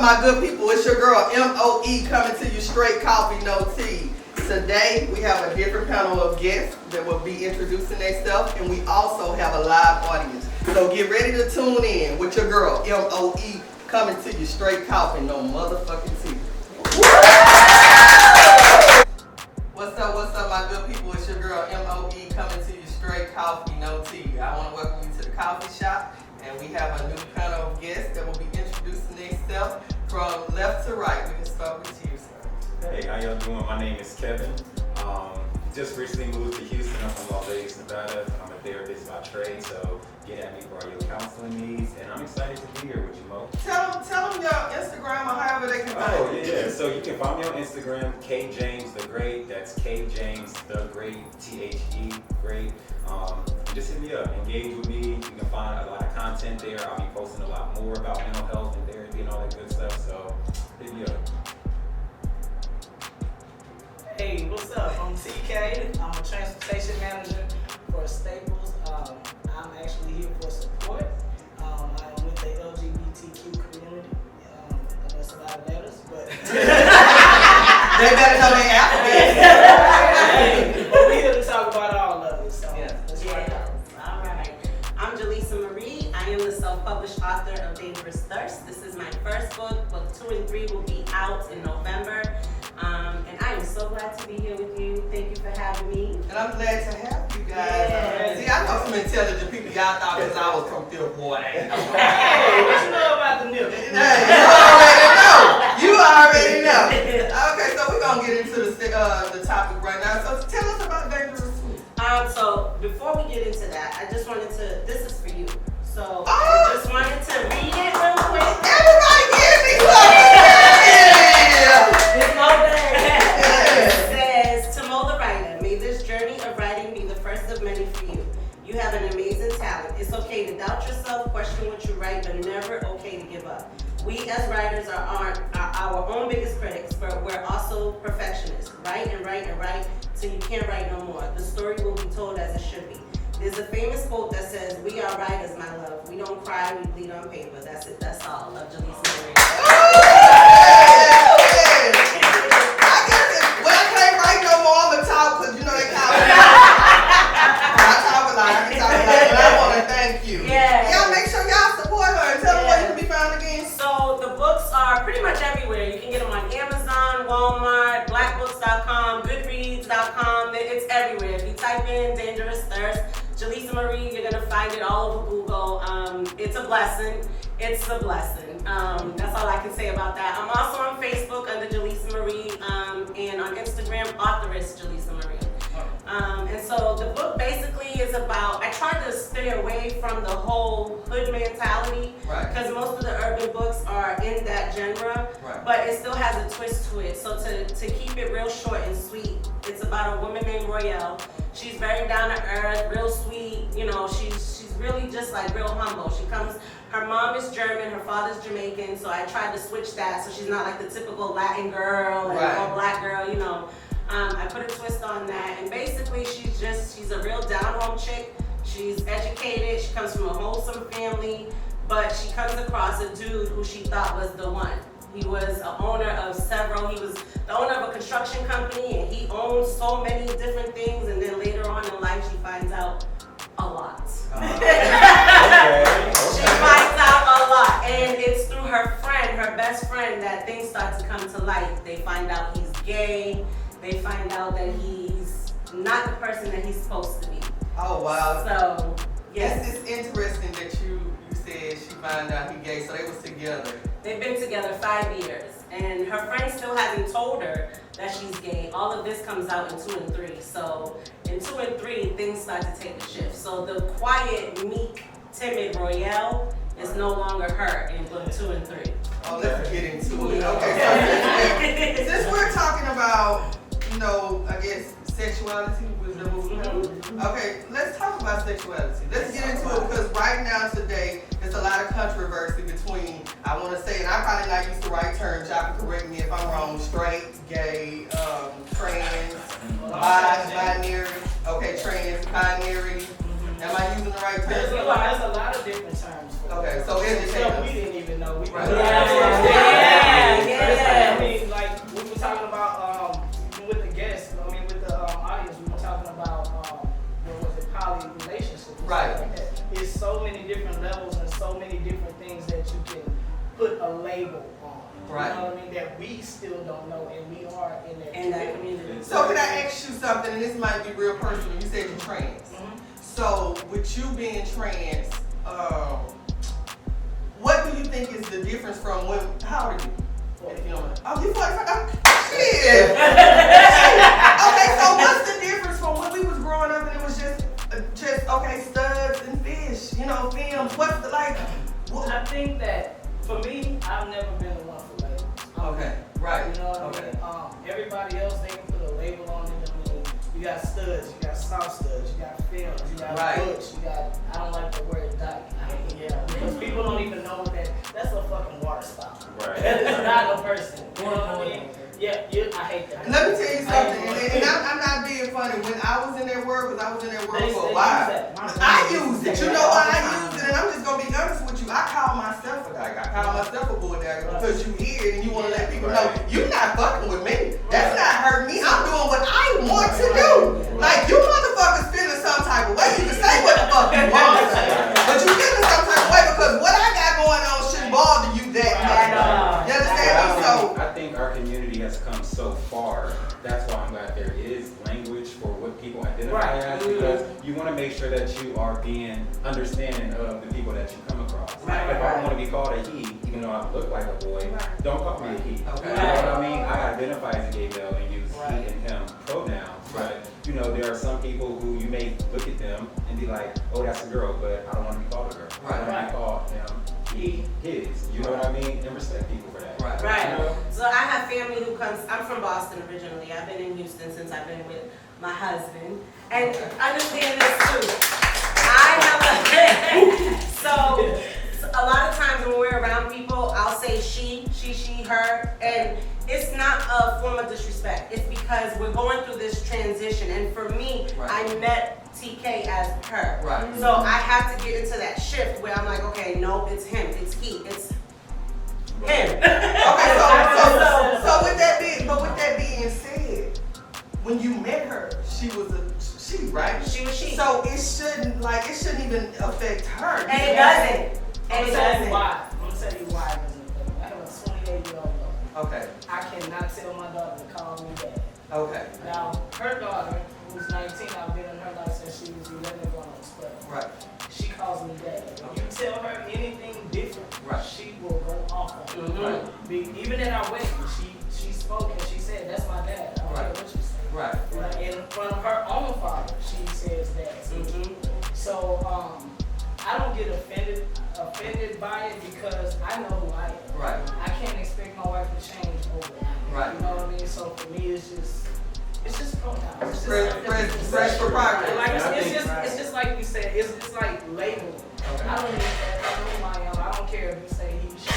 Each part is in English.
up, my good people? It's your girl, M.O.E. coming to you straight coffee, no tea. Today, we have a different panel of guests that will be introducing themselves, and we also have a live audience. So get ready to tune in with your girl, M.O.E. coming to you straight coffee, no motherfucking tea. What's up, my good people? It's your girl, M.O.E. coming to you straight coffee, no tea. I want to welcome you to the coffee shop, and we have a new panel of guests that will be introducing themselves from left to right. We can start with you, sir. Hey, how y'all doing? My name is Kevin. Just recently moved to Houston. I'm from Las Vegas, Nevada. I'm a therapist by trade, so get at me for all your counseling needs, and I'm excited to be here with you, Mo. Tell them your Instagram or however they can find you. Yeah. So you can find me on Instagram, K James the Great. That's K James the Great, THE Great. Just hit me up, engage with me. You can find a lot of content there. I'll be posting a lot more about mental health and therapy and all that good stuff. So hit me up. Hey, what's up? I'm TK. I'm a transportation manager for Staples. I'm actually here for support. I'm with the LGBTQ community. That's a lot of letters, but They better know they alphabet. but we're here to talk about all of it. So Yeah. let's rock out. All right. I'm Jaleesa Marie. I am the self-published author of Dangerous Thirst. This is my first book. Book 2 and 3 will be out in November. And I am so glad to be here with you. Thank you for having me. And I'm glad to have you guys. Yeah. See, I know some intelligent people. Y'all thought because I was from Fifth Ward. Hey, what you know about the nip? You already know. Okay, so we're gonna get into the topic right now. So tell us about Dangerous Food. So before we get into that, I just wanted to, this is for you. So Oh. I just wanted to read it real quick. Everybody give me something. It's Mo Bang. Yeah. It says, to Mo the writer, may this journey of writing be the first of many for you. You have an amazing talent. It's okay to doubt yourself, question what you write, but never okay to give up. We as writers are our own biggest critics, but we're also perfectionists. Write and write and write till you can't write no more. The story will be told as it should be. There's a famous quote that says, we are writers, my love. We don't cry, we bleed on paper. That's it, that's all. Love, Jaleesa Marie. I can't write no more. I'm going to talk because you know they call me. I talk a lot. And I want to thank you. Yeah. Y'all make sure y'all support her and tell them where you can be found again. So the books are pretty much everywhere. You can get them on Amazon, Walmart, blackbooks.com, goodreads.com. It's everywhere. If you type in Dangerous Thirst, Jaleesa Marie, you're going to find it all over Google. It's a blessing. It's a blessing. That's all I can say about that. I'm also on Facebook under Jaleesa Marie, and on Instagram, authoress Jaleesa Marie. And so the book basically is about, I tried to stay away from the whole hood mentality, Right. because most of the urban books are in that genre, Right. but it still has a twist to it. So to keep it real short and sweet, it's about a woman named Royale. She's very down to earth, real sweet, you know, she's really just like real humble. Her mom is German, her father's Jamaican, so I tried to switch that so she's not like the typical Latin girl and Right. all black girl, you know. I put a twist on that, and basically she's a real down-home chick. She's educated, she comes from a wholesome family, but she comes across a dude who she thought was the one. He was he was the owner of a construction company, and he owned so many different things, and then later on in life she finds out a lot. She finds out a lot, and it's through her friend, her best friend, that things start to come to light. They find out he's gay. They find out that he's not the person that he's supposed to be. Oh, wow. So, yes. It's interesting that you said she found out he gay, so they was together. They've been together 5 years, and her friend still hasn't told her that she's gay. All of this comes out in 2 and 3. So in 2 and 3, things start to take a shift. So the quiet, meek, timid Royale is no longer her in book 2 and 3. Oh, let's get into it. Okay, so since we're talking about, I guess sexuality was the movie. Okay, let's talk about sexuality. Let's get into it because right now today there's a lot of controversy between, I want to say, and I'm probably not used to the right terms, y'all can correct me if I'm wrong, straight, gay, trans, binary, okay, trans, binary, Am I using the right There's term? a lot of different terms. Okay, so stuff educate we us. didn't even know. Right. I mean, like we were talking about with the guests. I mean, with the audience, we were talking about what was it, poly relationships. and Right. stuff like that. It's so many different levels and so many different things that you can put a label on. Right. You know what I mean? That we still don't know, and we are in that community. So can I ask you something, and this might be real personal. You said you're trans. Mhm. So with you being trans, what do you think is the difference from when, how old are you? If you don't mind. Oh, you 45? Shit! Okay, so what's the difference from when we was growing up and it was just okay, studs and fish, you know, films. What's the like? I think that for me, I've never been the one for labels. Okay, right. You know what Okay. I mean? Everybody else, they can put a label on it. I mean, you got studs, you got soft studs, you got films, you got Right. butch, you got, I don't like the word dyke. Because people don't even know what that's a fucking water spout. Right. That is not a person. You know what I mean? Yeah, I hate that. Let me tell you something, and I'm not being funny. When I was in that world, because I was in that world for a while, I used it. You know why I used it? And I'm just gonna be honest with you. I call myself a dyke. I call myself a bull dagger because you hear it and you want to let people know you're not fucking with me. That's not hurting me. I'm doing what I want to do. Like you motherfuckers feeling some type of way. You can say what the fuck you want to say, but you feeling some type of way because what I got going on shouldn't bother you that much. You understand me? So I think our community has come so far. That's why I'm glad there is language for what people identify as, because you want to make sure that you are being understanding of the people that you come across. If I want to be called a he, even though I look like a boy, don't call me a he. Okay. You know what I mean? I identify as a gay male and use he and him pronouns. But you know, there are some people who you may look at them and be like, oh, that's a girl, but I don't want to be called a girl. I want to be called him, he, his. You know what I mean? And respect people for that. Right. You know? So I have family who comes, I'm from Boston originally. I've been in Houston since I've been with my husband. And understand this too. So a lot of times when we're around people, I'll say she, her, and it's not a form of disrespect. It's because we're going through this transition. And for me, I met TK as her. Right. So I have to get into that shift where I'm like, okay, no, it's him, it's he, it's him. Okay, so with that being said, when you met her, she was a she, right? She was she. So it shouldn't even affect her. And it doesn't. I'm gonna tell you why. I'm gonna tell you why it doesn't affect me. I have a 28-year-old daughter. Okay. I cannot tell my daughter to call me dad. Okay. Now, her daughter, who's 19, I've been in her life since she was 11 going on 12. Right. She calls me dad. When you tell her anything different, she will go off on you. Right. Even at our wedding, she spoke and she said, "That's my dad." I don't care what you say. Right. Like, in front of her own father, she says that. So I don't get offended by it because I know who I am. Right. I can't expect my wife to change overnight. Right. You know what I mean? So for me, it's just pronouns. Fresh for progress. Like it's just like you said. It's just like labeling. Okay. I don't even care. I know who I am. I don't care if you say he, she,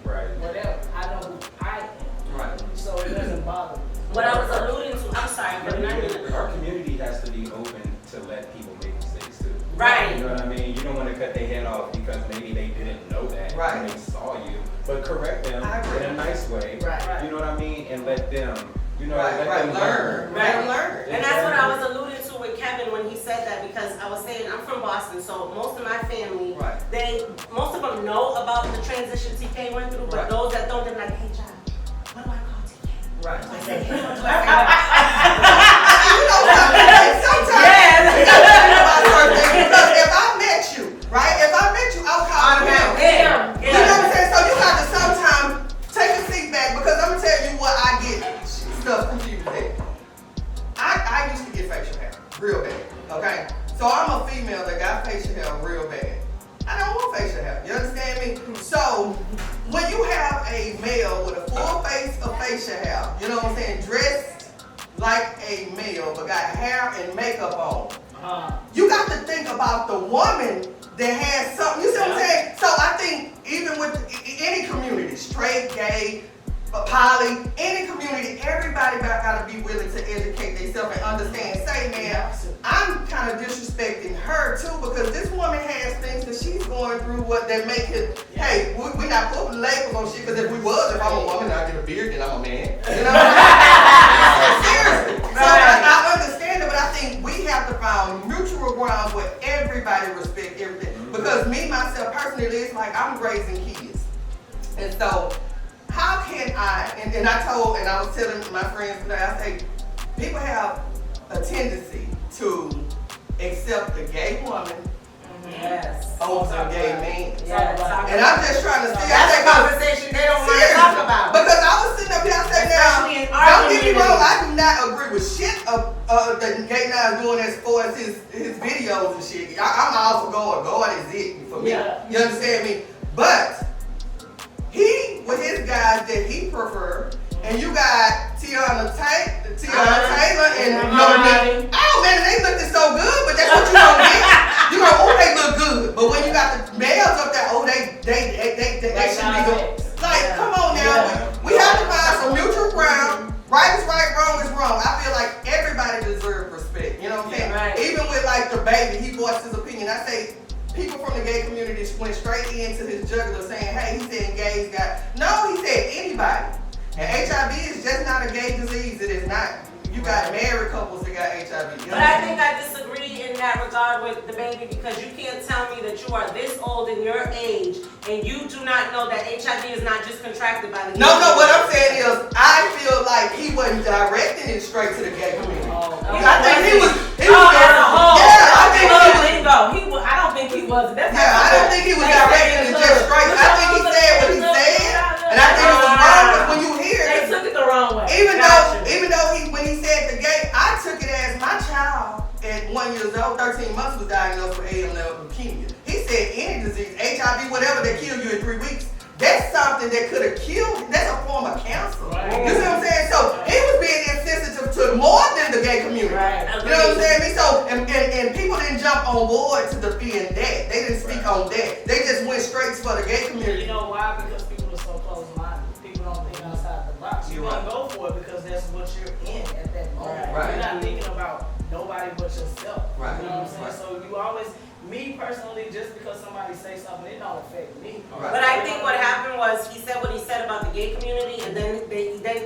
whatever. I know who I am. Right. So it doesn't bother me. What I was alluding to, I'm sorry, but Our community has to be open to let people make mistakes too. Right. You know what I mean? You don't want to cut their head off because maybe they didn't know that when they saw you, but correct them in a nice way. Right. You know what I mean? And let them, let them learn. And that's what I was alluding to with Kevin when he said that, because I was saying I'm from Boston, so most of my family, most of them know about the transition TK went through, but those that don't, they're like, hey, John, what do I call TK? Right. I say, hey, what do I You know something? Sometimes you gotta think about certain things, because if I met you, I'll call you him. You know what I'm saying? So you got to sometimes take a seat back, because I'm gonna tell you what I get stuff confused at. I used to get facial hair real bad. Okay, so I'm a female that got facial hair real bad. I don't want facial hair. You understand me? So when you have a male with a full face of facial hair, you know what I'm saying, dressed like a male but got hair and makeup on, you got to think about the woman that has something. You see what I'm saying? So I think even with any community, straight, gay, poly, any community, everybody got to be willing to educate themselves and understand. Say, man, I'm kind of disrespecting her too, because because this woman has things that she's going through that make it, hey, we're not putting labels on shit, because if we was, if I'm a woman and I get a beard, then I'm a man. You know what I'm saying? Seriously. So I understand it, but I think we have to find mutual ground where everybody respect everything. Because me, myself, personally, it's like I'm raising kids. And so, how can I, and I was telling my friends today, I say, people have a tendency to accept the gay woman over the gay man. Yes. And I'm just trying to see. That's a conversation they don't want to talk about. Because I was sitting up here, I said, now, don't get me wrong, I do not agree with shit that Gay Now is doing as far as his videos and shit. I'm all for God is it for me. Yeah. You understand me? But he, with his guys that he prefer, and you got Tiana Taylor and oh man, they looked so good, but that's what you gonna get. You go, oh, they look good. But when you got the males up there, oh, they should be good. Like, come on now. We have to find some mutual ground. Right is right, wrong is wrong. I feel like everybody deserves respect. You know what I'm saying? Right. Even with like the baby, he voiced his opinion. I say people from the gay community went straight into his jugular saying, hey, he said gays got, no, he said anybody. And HIV is just not a gay disease. It is not. You got married couples that got HIV. But I think I disagree in that regard with the baby, because you can't tell me that you are this old in your age and you do not know that HIV is not just contracted by the gay No, what I'm community. saying is, I feel like he wasn't directing it straight to the gay community. Okay. I think he was. As a whole. Yeah, I think he was. I don't think he was. Yeah, I don't think he was directing it just straight. I think he said what he said, and I think it was wrong. Because when you hear They it, took it the wrong way. even though when he said the gay, I took it as my child at 1 year old, 13 months was diagnosed with AML leukemia. He said any disease, HIV, whatever, that kill you in 3 weeks. That's something that could have killed. That's a form of cancer. Right. You see what I'm saying? So he was being insensitive to more than the gay community. Right. You know what I'm saying? So and people didn't jump on board to defend that. They didn't speak on that. They just went straight for the gay community. You know why? Because people are so close-minded. People don't think outside the box. You're gonna go for it because that's what you're in at that moment. Right. You're not thinking about nobody but yourself. Right. You know what I'm saying? So you always, me personally, just because somebody say something, it don't affect me. Right. But I think what happened was he said what he said about the gay community, and then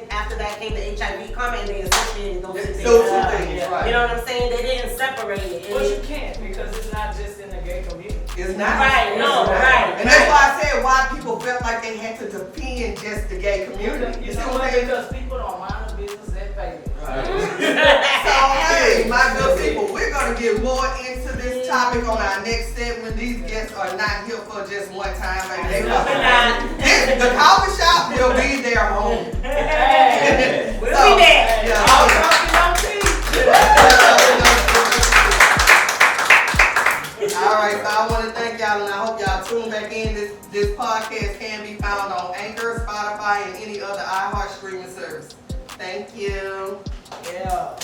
after that came the HIV comment, and they associated those two things. Those two things, right. You know what I'm saying? They didn't separate it. But you can't, because it's not just in the gay community. It's not. Right, no, right. And that's why I said why people felt like they had to defend just the gay community. You see know what I'm what? saying? Because people don't mind the business, they pay it. So hey, my good people, we're gonna get more into this topic on our next segment. These guests are not here for just one time. Like the coffee shop will be their home. Hey, we'll So, be there. yeah. All talking on tea. All right, so I want to thank y'all, and I hope y'all tune back in. This podcast can be found on Anchor, Spotify, and any other iHeart streaming service. Thank you. Yeah.